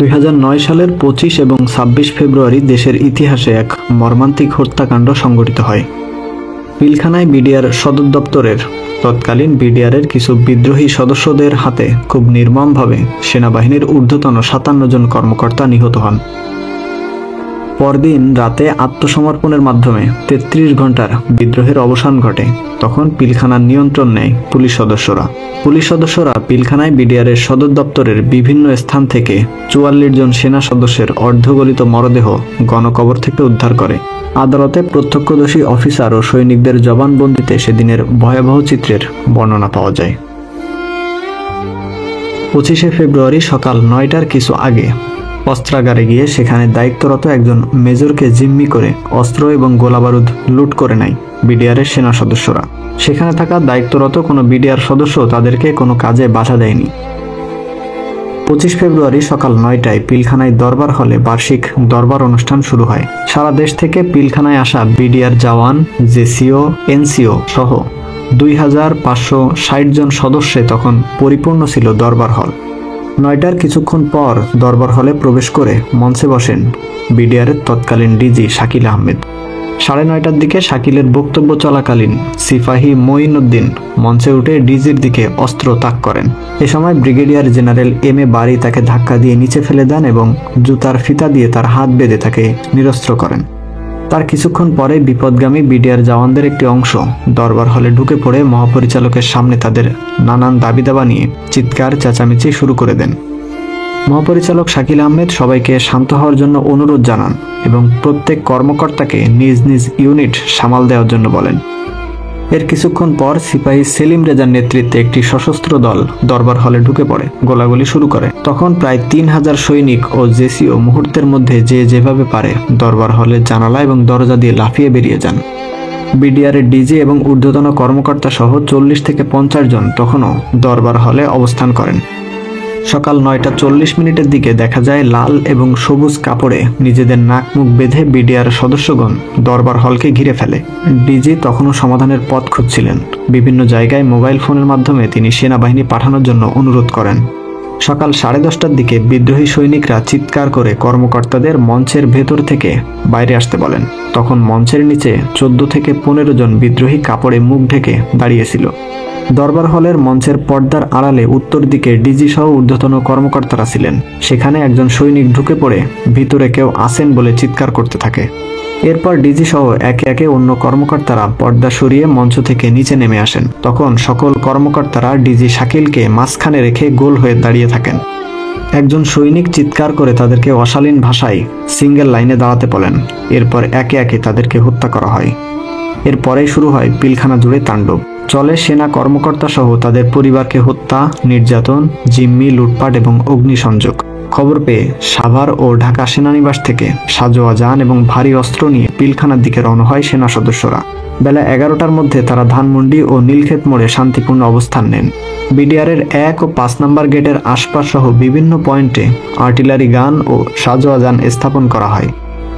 2009 সালের 25 এবং 26 ফেব্রুয়ারি দেশের ইতিহাসে এক মর্মান্তিক হত্যাকাণ্ড সংঘটিত হয়। পিলখানায় বিডিআর সদর দপ্তরের তৎকালীন বিডিআরের কিছু বিদ্রোহী সদস্যদের হাতে খুব নির্মমভাবে সেনাবাহিনীর ঊর্ধ্বতন 57 জন কর্মকর্তা নিহত হন। পরদিন রাতে আত্মসমর্পণের মাধ্যমে 33 ঘন্টার বিদ্রোহের অবসান ঘটে। তখন পিলখানার নিয়ন্ত্রণ নেয় পুলিশ সদস্যরা পিলখানায় বিডিআরের সদর দপ্তরের বিভিন্ন স্থান থেকে 44 জন সেনা সদস্যের অর্ধগলিত মরদেহ গণকবর থেকে উদ্ধার করে। আদালতে প্রত্যক্ষদর্শী অফিসার ও সৈনিকদের জবানবন্দিতে সেদিনের ভয়াবহ চিত্রের বর্ণনা পাওয়া যায়। 25 ফেব্রুয়ারি সকাল 9টার কিছু আগে অস্ত্রাগারে গিয়ে সেখানে দায়িত্বরত একজন মেজরকে জিম্মি করে অস্ত্র এবং গোলাবারুদ লুট করে নেয় বিডিআরের সেনা সদস্যরা। সেখানে থাকা দায়িত্বরত কোনো বিডিআর সদস্য তাদেরকে কোনো কাজে বাধা দেয়নি। 25 ফেব্রুয়ারি সকাল 9টায় পিলখানায় দরবার হলে বার্ষিক দরবার অনুষ্ঠান শুরু হয়। সারা দেশ থেকে পিলখানায় আসা বিডিআর জওয়ান, জেসিও, এনসিও সহ 2560 জন সদস্যে তখন পরিপূর্ণ ছিল দরবার হল। 9টার কিছুক্ষণ পর দরবার হলে প্রবেশ করে মঞ্চে বসেন বিডিআরের তৎকালীন ডিজি শাকিল আহমেদ। 9:30টার দিকে শাকিলের বক্তব্য চলাকালীন সিপাহী মঈনুদ্দিন মঞ্চে উঠে ডিজির দিকে অস্ত্র তাক করেন। এ সময় ব্রিগেডিয়ার জেনারেল এম এ বারী তাকে ধাক্কা দিয়ে নিচে ফেলে দেন এবং জুতার ফিতা দিয়ে তার হাত বেঁধে তাকে নিরস্ত্র করেন। তার কিছুক্ষণ পরে বিপদগামী বিডিআর জওয়ানদের একটি অংশ দরবার হলে ঢুকে পড়ে মহাপরিচালকের সামনে তাদের নানান দাবি দাবা নিয়ে চিৎকার চেঁচামেচি শুরু করে দেন। মহাপরিচালক শাকিল আহমেদ সবাইকে শান্ত হওয়ার জন্য অনুরোধ জানান এবং প্রত্যেক কর্মকর্তাকে নিজ নিজ ইউনিট সামাল দেওয়ার জন্য বলেন। এর কিছুক্ষণ পর সিপাহী সেলিম রেজার নেতৃত্বে একটি সশস্ত্র দল দরবার হলে ঢুকে পড়ে গোলাগুলি শুরু করে। তখন প্রায় 3000 সৈনিক ও জেসিও মুহূর্তের মধ্যে যে যেভাবে পারে দরবার হলের জানালা এবং দরজা দিয়ে লাফিয়ে বেরিয়ে যান। বিডিআরের ডিজি এবং ঊর্ধ্বতন কর্মকর্তা সহ 40 থেকে 50 জন তখনও দরবার হলে অবস্থান করেন। সকাল 9:40 দিকে দেখা যায় লাল এবং সবুজ কাপড়ে নিজেদের নাক মুখ বেঁধে বিডিআর সদস্যগণ দরবার হলকে ঘিরে ফেলে। ডিজি তখনও সমাধানের পথ খুঁজছিলেন। বিভিন্ন জায়গায় মোবাইল ফোনের মাধ্যমে তিনি সেনাবাহিনী পাঠানোর জন্য অনুরোধ করেন। সকাল 10:30টার দিকে বিদ্রোহী সৈনিকরা চিৎকার করে কর্মকর্তাদের মঞ্চের ভেতর থেকে বাইরে আসতে বলেন। তখন মঞ্চের নিচে 14 থেকে 15 জন বিদ্রোহী কাপড়ে মুখ ঢেকে দাঁড়িয়েছিল। দরবার হলের মঞ্চের পর্দার আড়ালে উত্তর দিকে ডিজি সহ ঊর্ধ্বতন কর্মকর্তারা ছিলেন। সেখানে একজন সৈনিক ঢুকে পড়ে ভিতরে কেউ আসেন বলে চিৎকার করতে থাকে। এরপর ডিজি সহ একে একে অন্য কর্মকর্তারা পর্দা সরিয়ে মঞ্চ থেকে নিচে নেমে আসেন। তখন সকল কর্মকর্তারা ডিজি শাকিলকে মাঝখানে রেখে গোল হয়ে দাঁড়িয়ে থাকেন। একজন সৈনিক চিৎকার করে তাদেরকে অশালীন ভাষায় সিঙ্গেল লাইনে দাঁড়াতে বলেন। এরপর একে একে তাদেরকে হত্যা করা হয়। এরপরেই শুরু হয় পিলখানা জুড়ে তাণ্ডব। চলে সেনা কর্মকর্তা সহ তাদের পরিবারকে হত্যা, নির্যাতন, জিম্মি, লুটপাট এবং অগ্নিসংযোগ। খবর পেয়ে সাভার ও ঢাকা সেনানিবাস থেকে সাজোয়া যান এবং ভারী অস্ত্র নিয়ে পিলখানার দিকে রওনা হয় সেনা সদস্যরা। বেলা 11টার মধ্যে তারা ধানমন্ডি ও নীলক্ষেত মোড়ে শান্তিপূর্ণ অবস্থান নেন। বিডিআরের 1 ও 5 নম্বর গেটের আশপাশ সহ বিভিন্ন পয়েন্টে আর্টিলারি গান ও সাজোয়া যান স্থাপন করা হয়।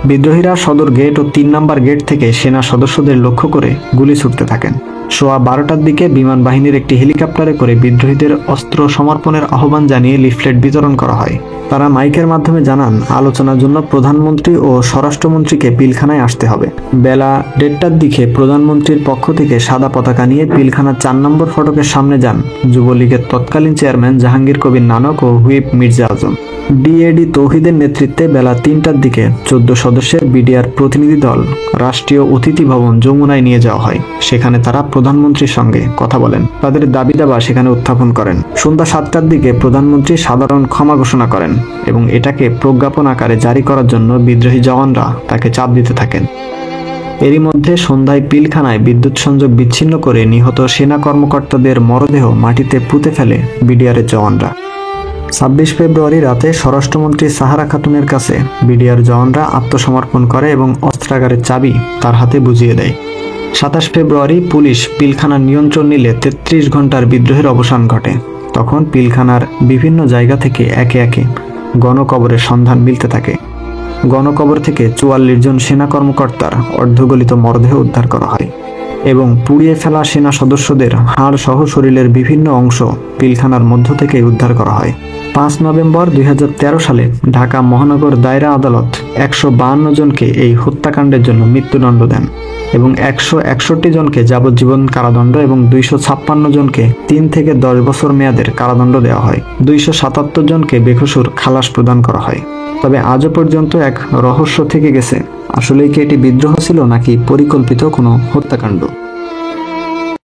বিদ্রোহীরা সদর গেট ও 3 নম্বর গেট থেকে সেনা সদস্যদের লক্ষ্য করে গুলি ছুড়তে থাকেন। সোয়া 12টার দিকে বিমান বাহিনীর একটি হেলিকপ্টারে করে বিদ্রোহীদের অস্ত্র সমর্পণের আহ্বান জানিয়ে লিফলেট বিতরণ করা হয়। তারা মাইকের মাধ্যমে জানান আলোচনার জন্য প্রধানমন্ত্রী ও স্বরাষ্ট্রমন্ত্রীকে পিলখানায় আসতে হবে। বেলা 1:30টার দিকে প্রধানমন্ত্রীর পক্ষ থেকে সাদা পতাকা নিয়ে পিলখানার 4 নম্বর ফটকের সামনে যান যুবলীগের তৎকালীন চেয়ারম্যান জাহাঙ্গীর কবির নানক ও হুইপ মির্জা আজম। ডিএডি তৌহিদের নেতৃত্বে বেলা 3টার দিকে 14 সদস্যের বিডিআর প্রতিনিধি দল রাষ্ট্রীয় অতিথি ভবন যমুনায় নিয়ে যাওয়া হয়। সেখানে তারা প্রধানমন্ত্রীর সঙ্গে কথা বলেন, তাদের দাবি দাবা সেখানে উত্থাপন করেন। সন্ধ্যা 7টার দিকে প্রধানমন্ত্রী সাধারণ ক্ষমা ঘোষণা করেন এবং এটাকে প্রজ্ঞাপন আকারে জারি করার জন্য বিদ্রোহী জওয়ানরা তাকে চাপ দিতে থাকেন। এরই মধ্যে সন্ধ্যায় পিলখানায় বিদ্যুৎ সংযোগ বিচ্ছিন্ন করে নিহত সেনা কর্মকর্তাদের মরদেহ মাটিতে পুঁতে ফেলে বিডিআরের জওয়ানরা। 26 ফেব্রুয়ারি রাতে স্বরাষ্ট্রমন্ত্রী সাহারা খাতুনের কাছে বিডিআর জওয়ানরা আত্মসমর্পণ করে এবং অস্ত্রাগারের চাবি তার হাতে বুঝিয়ে দেয়। 27 ফেব্রুয়ারি পুলিশ পিলখানার নিয়ন্ত্রণ নিলে 33 ঘন্টার বিদ্রোহের অবসান ঘটে। তখন পিলখানার বিভিন্ন জায়গা থেকে একে একে গণকবরের সন্ধান মিলতে থাকে। গণকবর থেকে 44 জন সেনা কর্মকর্তার অর্ধগলিত মরদেহ উদ্ধার করা হয় এবং পুড়িয়ে ফেলা সেনা সদস্যদের হাড় সহ শরীরের বিভিন্ন অংশ পিলখানার মধ্য থেকে উদ্ধার করা হয়। 5 নভেম্বর 2013 সালে ঢাকা মহানগর দায়রা আদালত 152 জনকে এই হত্যাকাণ্ডের জন্য মৃত্যুদণ্ড দেন এবং 161 জনকে যাবজ্জীবন কারাদণ্ড এবং 256 জনকে 3 থেকে 10 বছর মেয়াদের কারাদণ্ড দেওয়া হয়। 277 জনকে বেকসুর খালাস প্রদান করা হয়। তবে আজও পর্যন্ত এক রহস্য থেকে গেছে, আসলেই কি এটি বিদ্রোহ ছিল নাকি পরিকল্পিত কোনো হত্যাকাণ্ড।